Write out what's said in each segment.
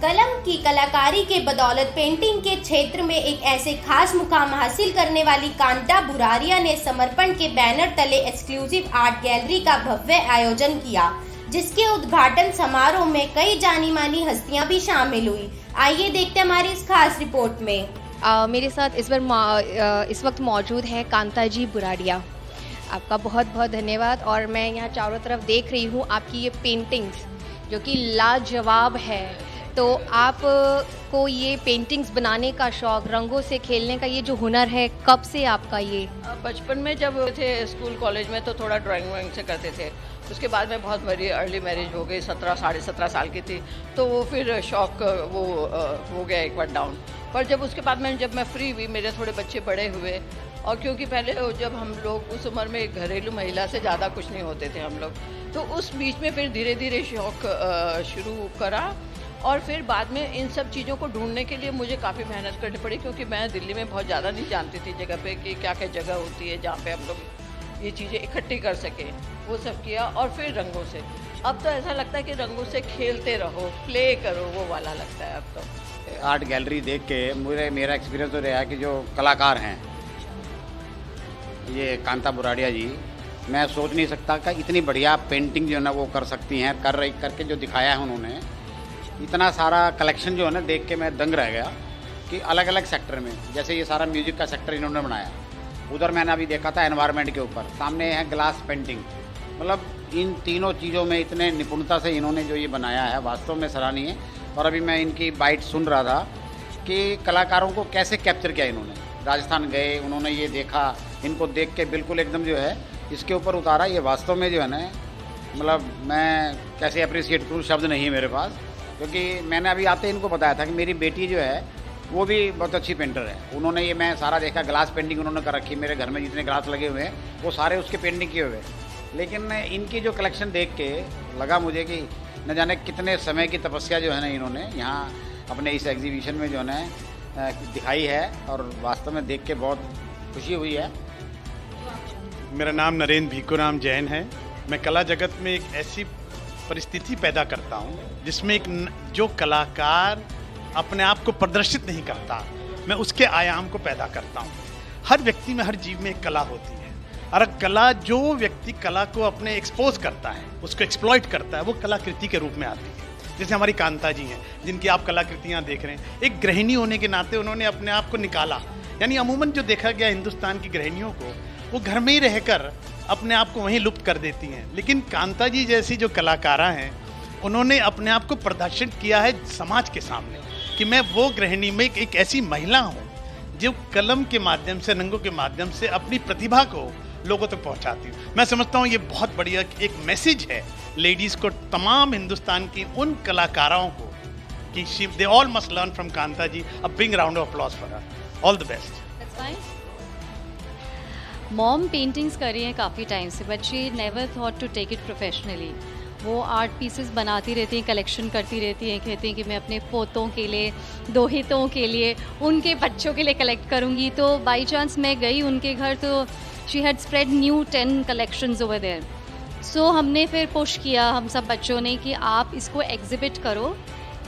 कलम की कलाकारी के बदौलत पेंटिंग के क्षेत्र में एक ऐसे खास मुकाम हासिल करने वाली कांता बुराड़िया ने समर्पण के बैनर तले एक्सक्लूसिव आर्ट गैलरी का भव्य आयोजन किया, जिसके उद्घाटन समारोह में कई जानी मानी हस्तियां भी शामिल हुई। आइए देखते हैं हमारी इस खास रिपोर्ट में। मेरे साथ इस वक्त मौजूद है कांता जी बुराड़िया। आपका बहुत बहुत धन्यवाद। और मैं यहाँ चारों तरफ देख रही हूँ आपकी ये पेंटिंग्स जो कि लाजवाब है। तो आप को ये पेंटिंग्स बनाने का शौक़, रंगों से खेलने का ये जो हुनर है, कब से आपका ये? बचपन में जब थे स्कूल कॉलेज में तो थोड़ा ड्राइंग वाइंग से करते थे। उसके बाद में बहुत मेरी अर्ली मैरिज हो गई, 17 साढ़े 17 साल की थी, तो वो फिर शौक़ वो हो गया एक बार डाउन। पर जब मैं फ्री हुई, मेरे थोड़े बच्चे बड़े हुए, और क्योंकि पहले जब हम लोग उस उम्र में घरेलू महिला से ज़्यादा कुछ नहीं होते थे हम लोग, तो उस बीच में फिर धीरे धीरे शौक़ शुरू करा। और फिर बाद में इन सब चीज़ों को ढूंढने के लिए मुझे काफ़ी मेहनत करनी पड़ी, क्योंकि मैं दिल्ली में बहुत ज़्यादा नहीं जानती थी जगह पे कि क्या क्या जगह होती है जहाँ पे हम लोग ये चीज़ें इकट्ठी कर सकें। वो सब किया और फिर रंगों से, अब तो ऐसा लगता है कि रंगों से खेलते रहो, प्ले करो, वो वाला लगता है अब तो। आर्ट गैलरी देख के मेरा एक्सपीरियंस तो रहा कि जो कलाकार हैं ये कांता बुराड़िया जी, मैं सोच नहीं सकता कि इतनी बढ़िया पेंटिंग जो है ना वो कर सकती हैं। करके जो दिखाया है उन्होंने, इतना सारा कलेक्शन जो है ना देख के मैं दंग रह गया कि अलग अलग सेक्टर में, जैसे ये सारा म्यूजिक का सेक्टर इन्होंने बनाया, उधर मैंने अभी देखा था एनवायरनमेंट के ऊपर, सामने है ग्लास पेंटिंग। मतलब इन तीनों चीज़ों में इतने निपुणता से इन्होंने जो ये बनाया है वास्तव में सराहनीय है। और अभी मैं इनकी बाइट सुन रहा था कि कलाकारों को कैसे कैप्चर किया इन्होंने। राजस्थान गए, उन्होंने ये देखा, इनको देख के बिल्कुल एकदम जो है इसके ऊपर उतारा। ये वास्तव में जो है ना, मतलब मैं कैसे अप्रिशिएट करूँ, शब्द नहीं है मेरे पास, क्योंकि मैंने अभी आते इनको बताया था कि मेरी बेटी जो है वो भी बहुत अच्छी पेंटर है। उन्होंने ये मैं सारा देखा, ग्लास पेंटिंग उन्होंने कर रखी। मेरे घर में जितने ग्लास लगे हुए हैं वो सारे उसके पेंटिंग किए हुए हैं। लेकिन इनकी जो कलेक्शन देख के लगा मुझे कि न जाने कितने समय की तपस्या जो है ना इन्होंने यहाँ अपने इस एग्जीबिशन में जो है ना दिखाई है, और वास्तव में देख के बहुत खुशी हुई है। मेरा नाम नरेंद्र भीखूराम जैन है। मैं कला जगत में एक ऐसी परिस्थिति पैदा करता हूँ जिसमें जो कलाकार अपने आप को प्रदर्शित नहीं करता, मैं उसके आयाम को पैदा करता हूँ। हर व्यक्ति में, हर जीव में एक कला होती है, और कला जो व्यक्ति कला को अपने एक्सपोज करता है, उसको एक्सप्लॉइट करता है, वो कलाकृति के रूप में आती है। जैसे हमारी कांता जी हैं जिनकी आप कलाकृतियाँ देख रहे हैं, एक गृहिणी होने के नाते उन्होंने अपने आप को निकाला। यानी अमूमन जो देखा गया हिंदुस्तान की गृहिणियों को, वो घर में ही रहकर अपने आप को वहीं लुप्त कर देती हैं। लेकिन कांता जी जैसी जो कलाकारा हैं, उन्होंने अपने आप को प्रदर्शित किया है समाज के सामने कि मैं वो गृहिणी में एक ऐसी महिला हूँ जो कलम के माध्यम से, रंगों के माध्यम से अपनी प्रतिभा को लोगों तक पहुँचाती हूँ। मैं समझता हूँ ये बहुत बढ़िया एक मैसेज है लेडीज़ को, तमाम हिंदुस्तान की उन कलाकारों को कि they all must learn from Kanta ji. A big round of applause for her. All the best. Mom paintings कर रही हैं काफ़ी टाइम से, but she never thought to take it professionally. वो आर्ट पीसेस बनाती रहती हैं, कलेक्शन करती रहती हैं, कहती हैं कि मैं अपने पोतों के लिए, दोहितों के लिए, उनके बच्चों के लिए कलेक्ट करूँगी। तो बाई चांस मैं गई उनके घर, तो she had spread new 10 collections over there. So हमने फिर पुश किया, हम सब बच्चों ने, कि आप इसको एग्जिबिट करो,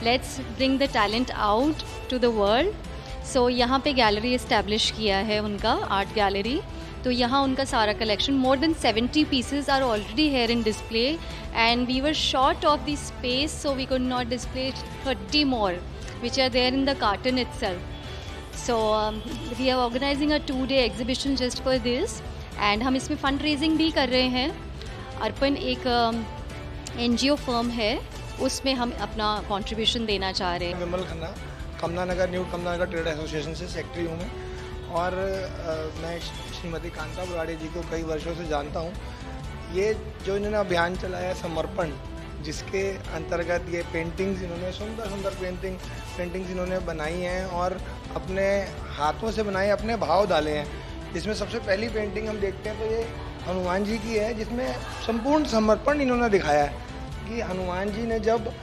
let's bring the talent out to the world. So यहाँ पे गैलरी इस्टेब्लिश किया है उनका, आर्ट गैलरी। तो यहाँ उनका सारा collection, more than 70 pieces are already here in display, and we were short of the space, so we could not display 30 more which are there in the carton itself. So we are organising a 2-day exhibition just for this, and हम इसमें fund raising भी कर रहे हैं। अर्पण एक NGO firm है, उसमें हम अपना कंट्रीब्यूशन देना चाह रहे हैं। विमल खन्ना, कमला नगर, न्यू कमला नगर ट्रेड एसोसिएशन से सेक्रेटरी हूँ मैं, और मैं श्रीमती कांता बुराड़िया जी को कई वर्षों से जानता हूँ। ये जो इन्होंने अभियान चलाया समर्पण, जिसके अंतर्गत ये पेंटिंग्स इन्होंने सुंदर सुंदर पेंटिंग्स इन्होंने बनाई हैं, और अपने हाथों से बनाए, अपने भाव डाले हैं। जिसमें सबसे पहली पेंटिंग हम देखते हैं तो ये हनुमान जी की है, जिसमें संपूर्ण समर्पण इन्होंने दिखाया है कि हनुमान जी ने जब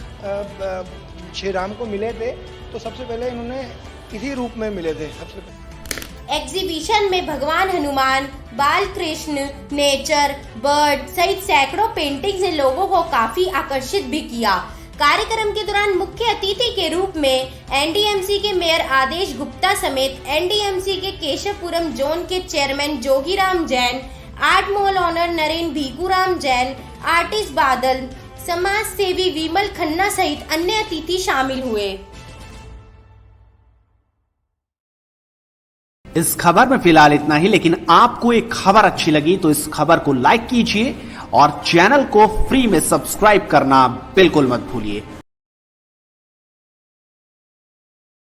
श्री राम को मिले थे तो सबसे पहले इन्होंने इसी रूप में मिले थे। सबसे पहले एग्जीबिशन में भगवान हनुमान, बाल कृष्ण, नेचर, बर्ड सहित सैकड़ों पेंटिंग्स ने लोगों को काफी आकर्षित भी किया। कार्यक्रम के दौरान मुख्य अतिथि के रूप में एनडीएमसी के मेयर आदेश गुप्ता समेत एनडीएमसी के केशवपुरम जोन के chairman Jogiram Jain, art mall owner Naren Bhikuram Jain, artist Badal, समाज सेवी विमल खन्ना सहित अन्य अतिथि शामिल हुए। इस खबर में फिलहाल इतना ही, लेकिन आपको एक खबर अच्छी लगी तो इस खबर को लाइक कीजिए और चैनल को फ्री में सब्सक्राइब करना बिल्कुल मत भूलिए।